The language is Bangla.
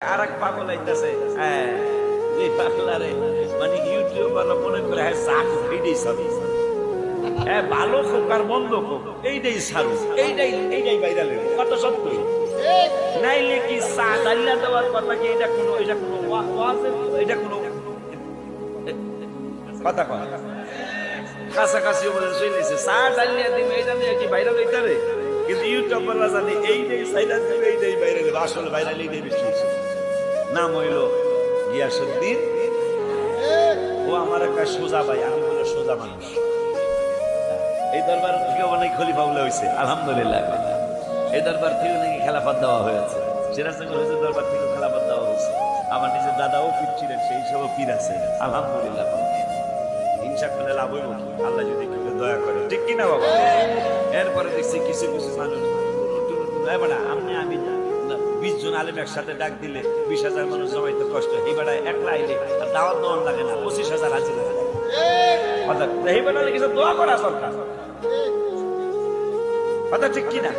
আরেক পাগল আইতাছে এই পাগলারে মানে ইউটিউবার মনে করে সাক এইটাই সারু ভালো হোক আর মন্দ হোক এইটাই সারু এইটাই ভাইরাল কত সত্য নাইলে কি চা ডাল্লা দেওয়ার কথা কি এটা কোনো এটা কোনো কথা কয় কাছাকাছি বলে চলেছে চা ডাল্লা দিবে এইটা নিয়ে কি ভাইরাল এইটারে কিন্তু ইউটিউবাররা জানে এইটাই সাইলেন্স দিবে এইটাই ভাইরাল আসলে ভাইরাল এইটাই বেশি নাম হইল গিয়াসউদ্দিন ও আমার একটা সোজা ভাই আমি বলে সোজা মানুষ এই দরবার থেকে অনেক খলিফা বলে হয়েছে আলহামদুলিল্লাহ এই দরবার থেকে নাকি খেলাফত দেওয়া হয়েছে সিরাজনগর হয়েছে দরবার থেকে খেলাফত দেওয়া হয়েছে আমার নিজের দাদাও পীর ছিলেন সেই হিসাবে পীর আছে আলহামদুলিল্লাহ হিংসা করলে লাভ হইব আল্লাহ যদি কেউ দয়া করে ঠিক কিনা বাবা এরপরে দেখছি কিছু কিছু মানুষ আমি 20 জন আলেম একসাথে ডাক দিলে 20,000 মানুষ জমাইতে কষ্ট এই বেড়ায় একলা আইলে আর দাওয়াত দেওয়ার লাগে না 25,000 হাজির লাগে এই বেড়ালে কিছু দোয়া করা সরকার কথা ঠিক কিনা